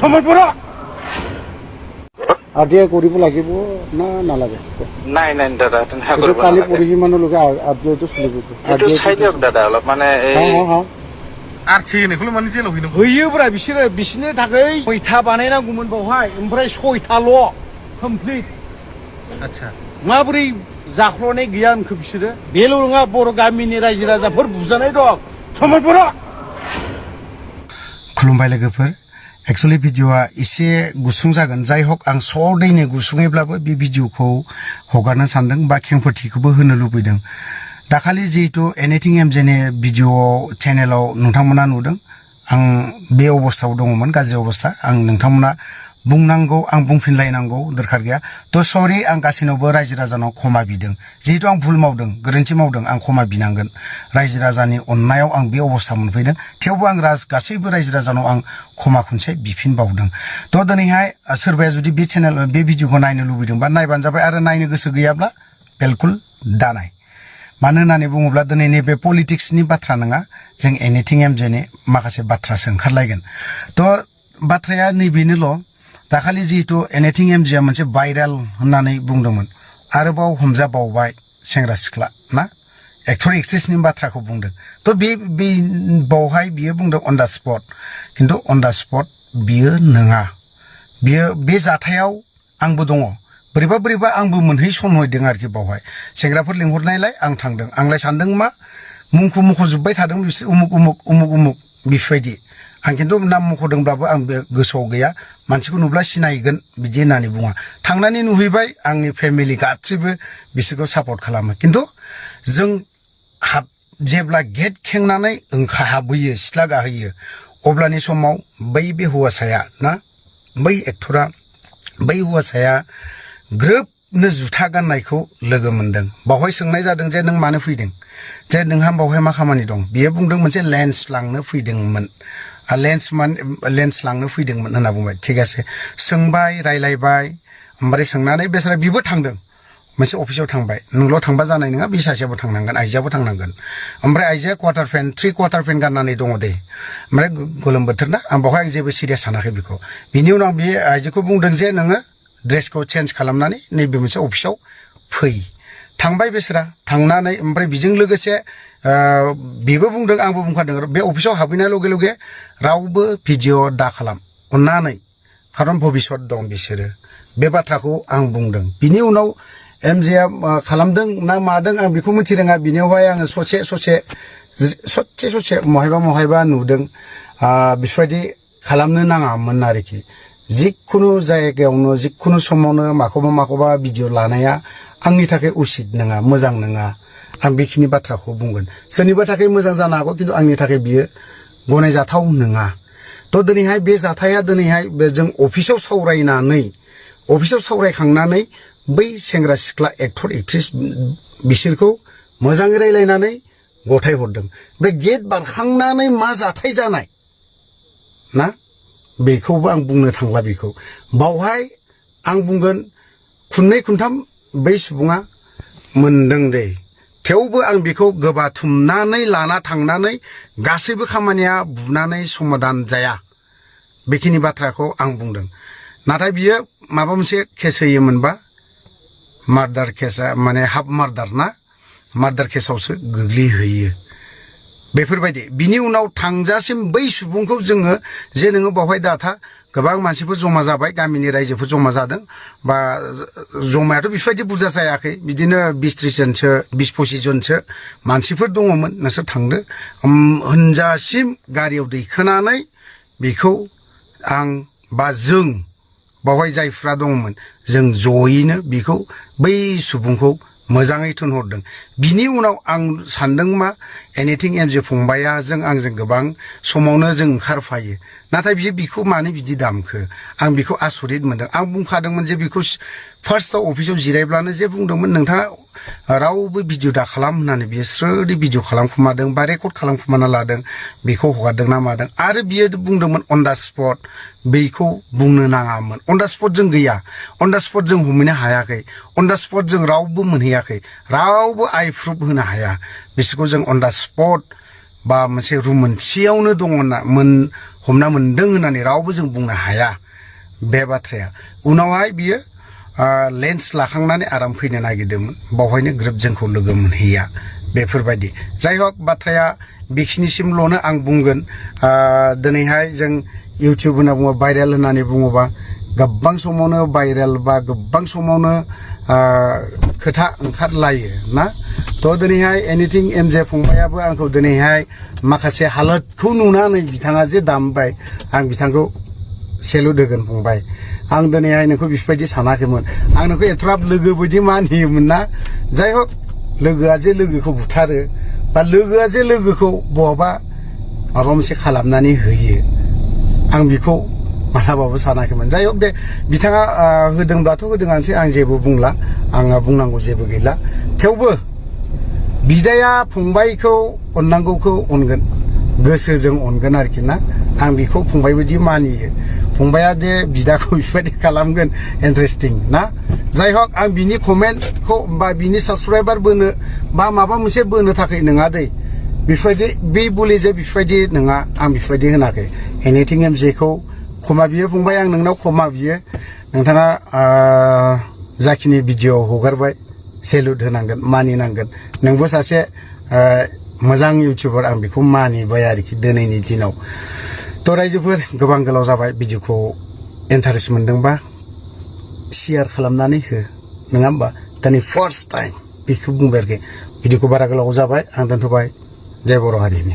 সময় বড় আদিয়া কৰিব লাগিব না নালাগে নাই নাই দাদা তেনেকুৱা কৰিব কালি নালাগে পৰহি মানলৈকে আদিয়াটো চলিব এইটো চাই দিয়ক দাদা অলপ মানে এই আর ছেলেগুলো মানে যে লহিনো होयोब्रा बिसोरनि थाखाय 6था बानायनांगौमोन बावहाय ओमफ्राय 6थाल' कमप्लिट আচ্ছা माबोरै जाख्ल'नाय गैया होनखो बिसोरो बेल' नङा बर' गामिनि रायजो राजाफोर बुजानाय दं समय बर' खुलुमबाय लोगोफोर एक्चुअली भिडिअआ एसे गुसुं जागोन जाय हक आं सदैनो गुसुङैब्लाबो बे भिडिअखौ हगारनो सानदों बा खेंफोरथिखौबो होनो लुबैदों दाखालि जिहेतु एनिथिं एमजेनि भिडिअ चेनेलाव नोंथांमोना नुदों आं बे अबस्थायाव दङमोन गाज्रि अबस्था आं नोंथांमोना बुंनांगौ आं बुंफिनलायनांगौ दरखार गैया तो सरि आं गासैनावबो रायजो राजानाव क्षमा बिदों जिहेतु आं भुल मावदों गोरोन्थि मावदों आं क्षमा बिनांगोन रायजो राजानि अननायाव आं बे अबस्था मोनफैदों थेवबो आं गासैबो रायजो राजानाव आं क्षमा खनसे बिफिनबावदों तो दिनैहाय सोरबाया जुदि बे चेनेल बे भिडिअखौ नायनो लुबैदोंबा नायबानो जाबाय आरो नायनो गोसो गैयाब्ला बिल्कुल दानाय मानो होननानै बुङोब्ला दिनै नैबे पलिटिक्सनि बाथ्रा नङा जों एनिथिं एमजेनि माखासे बाथ्रासो ओंखारलायगोन तो बाथ्राया नैबेनोल' दाखालि जिहेतु एनिथिं एमजिआ मोनसे भाइरेल होननानै बुंदोंमोन आरोबाव हमजाबावबाय सेंग्रा सिख्ला ना एक्टर एक्ट्रेसनि बाथ्राखौ बुंदों तो बे बावहाय बियो बुंदों अन दा स्पट किन्तु अन दा स्पट बियो नङा बियो बे जाथायाव आंबो दङ बोरैबा आंबो मोनहैसनहैदों आरोखि बावहाय सेंग्राफोर लिंहरनायलाय आं थांदों आंलाय सानदों मा मुंखौ मख'जोब्बाय थादों बिसोर उमुक बेफोरबायदि आं किन्तु नाम मख'दोंब्लाबो आं बे गोसोआव गैया मानसिखौ नुब्ला सिनायगोन बिदि होननानै बुङा थांनानै नुहैबाय आंनि फेमिलि गासैबो बिसोरखौ सापर्ट खालामो किन्तु जों जेब्ला गेट खेंनानै हाबहैयो सिथ्ला गाहैयो अब्लानि समाव बे हौवासाया ना बै एक्टरा बै हौवासाया ग्रोबनो जुथा गाननायखौ लोगो मोनदों बावहाय सोंनाय जादों जे नों मानो फैदों जे नोंहा बावहाय मा खामानि दं बियो बुंदों मोनसे लेन्स लांनो फैदोंमोन लेन्स लांनो फैदोंमोन होनना बुंबाय थिग आसे सोंबाय रायलायबाय ओमफ्राय सोंनानै बेसरा बिबो थांदों मोनसे अफिसाव थांबाय नोंल' थांबा जानाय नङा बे सासेयाबो थांनांगोन आइजोआबो थांनांगोन ओमफ्राय आइजोआ क्वार्टार पेन्ट 3 क्वार्टार पेन्ट गाननानै दङ दे ओमफ्राय गोलोम बोथोर ना आं बावहाय जेबो सिरियास सानाखै बेखौ बिनि उनाव बे आइजोखौ बुंदों जे नोङो ड्रेसखौ चेन्ज खालामनानै नैबे मोनसे अफिसाव फै थांबाय बेसरा थांनानै ओमफ्राय बिजों लोगोसे बेबो बुंदों आंबो बुंखादों बे अफिसाव हाबहैनाय लगे लगे रावबो भिडिअ दा खालाम अननानै खारन भबिष्यत दं बिसोरो बे बाथ्राखौ आं बुंदों बिनि उनाव एमजेआ खालामदों ना मादों आं बेखौ मिथिरोङा बिनियावहाय आङो ससे महायबा नुदों बेफोरबायदि खालामनो नाङामोन आरोखि जिखुनु जायगायावनो जिखुनु समावनो माखौबा भिडिअ लानाया आंनि थाखाय उचित नङा मोजां नङा आं बेखिनि बाथ्राखौ बुंगोन सोरनिबा थाखाय मोजां जानो हागौ किन्तु आंनि थाखाय बियो गनायजाथाव नङा तो दिनैहाय बे जाथाया दिनैहाय जों अफिसाव सावरायखांनानै बै सेंग्रा सिख्ला एक्टर एक्ट्रेस बिसोरखौ मोजाङै रायलायनानै गथाय हरदों बे गेट बारखांनानै मा जाथाय जानाय ना बेखौबो आं बुंनो थांला बेखौ बावहाय आं बुंगोन खुननै खुनथाम बै सुबुङा मोनदों दे थेवबो आं बेखौ गोबाथुमनानै लाना थांनानै गासैबो खामानिया बुनानै समाधान जाया बेखिनि बाथ्राखौ आं बुंदों नाथाय बियो माबा मोनसे केस होयोमोनबा मार्डार केसा माने हाफ मार्डार ना मार्डार केसावसो गोग्लैहैयो बेफोरबायदि बिनि उनाव थांजासिम बै सुबुंखौ जोङो जे नोङो बावहाय दाथा गोबां मानसिफोर जमा जाबाय गामिनि रायजोफोर जमा जादों बा जमायाथ' बेफोरबायदि बुरजा जायाखै बिदिनो 20-30 जनसो 20-25 जनसो मानसिफोर दङमोन नोंसोर थांदो होनजासिम गारियाव दैखोनानै बेखौ आं बा जों बावहाय जायफ्रा दङमोन जों जयैनो बेखौ बै सुबुंखौ मोजाङै थुनहरदों बिनि उनाव आं सानदों मा एनिथिं एमजे फंबाया आंजों गोबां समावनो जों ओंखारफायो नाथाय बिखौ मानो बिदि दामखो आं बेखौ आसरित मोनदों आं बुंखादोंमोन जे बेखौ फार्स्टआव अफिसाव जिरायब्लानो जे बुंदोंमोन नोंथाङा रावबो भिडिअ दा खालाम होननानै बियो स्रोदि भिडिअ खालामखुमादों बा रेकर्ड खालामखुमाना लादों बेखौ हगारदों ना मादों आरो बियो बुंदोंमोन अन दा स्पट बेखौ बुंनो नाङामोन अन दा स्पट जों गैया अन दा स्पट जों हमहैनो हायाखै अन दा स्पट जों रावबो मोनहैयाखै रावबो आइ प्रुफ होनो हाया बिसोरखौ जों अन दा स्पट बा मोनसे रुम मोनसेयावनो दङ होनना हमना मोनदों होननानै रावबो जों बुंनो हाया बे बाथ्राया उनावहाय बियो लेन्स लाखांनानै आराम फैनो नागिरदोंमोन बावहायनो ग्रोब जोंखौ लोगो मोनहैया बेफोरबायदि जाय हक बाथ्राया बेखिनिसिमल'नो आं बुंगोन दिनैहाय जों इउटिउब होनना बुङो भाइरेल होननानै बुङोबा गोबां समावनो भाइरेल बा गोबां समावनो खोथा ओंखारलायो ना थ' दिनैहाय एनिथिं एमजे फंबायाबो आंखौ दिनैहाय माखासे हालोदखौ नुनानै बिथाङा जे दामबाय आं बिथांखौ सेलुट होगोन फंबाय आं दिनैहाय नोंखौ बेफोरबायदि सानाखैमोन आं नोंखौ एथ्राब लोगो बायदि मानियोमोन ना जाय हक लोगोआ जे लोगोखौ बुथारो बा लोगोआ जे लोगोखौ बहाबा माबा मोनसे खालामनानै होयो आं बेखौ मालाबाबो सानाखैमोन जाय हक दे बिथाङा होदोंब्लाथ' होदोंआनोसै आं जेबो बुंला आंहा बुंनांगौ जेबो गैला थेवबो बिदाया फंबायखौ अननांगौखौ अनगोन गोसोजों अनगोन आरोखि ना आं बेखौ फंबाय बायदि मानियो फंबाया जे बिदाखौ बेबायदि खालामगोन इन्टारेस्टिं ना जाय हक आं बिनि कमेन्टखौ बा बिनि साबसक्राइबार बोनो बा माबा मोनसे बोनो थाखाय नङा दै बेफोरबायदि बे बुलि जे बेफोरबायदि नङा आं बेफोरबायदि होनाखै एनिथिं एम जेखौ क्षमा बियो फंबाय आं नोंनाव क्षमा बियो नोंथाङा जाखिनि भिडिअ हगारबाय सेलुट होनांगोन मानिनांगोन नोंबो सासे मोजां इउटिउबार आं बेखौ मानिबाय आरोखि दिनैनि दिनाव थ' रायजोफोर गोबां गोलाव जाबाय भिडिअखौ इन्टारेस्ट मोनदोंबा शेयार खालामनानै हो नङा होमबा दिनै फार्स्ट टाइम बेखौ बुंबाय आरोखि भिडिअखौ बारा गोलाव जाबाय आं दोनथ'बाय जय बर' हारिनि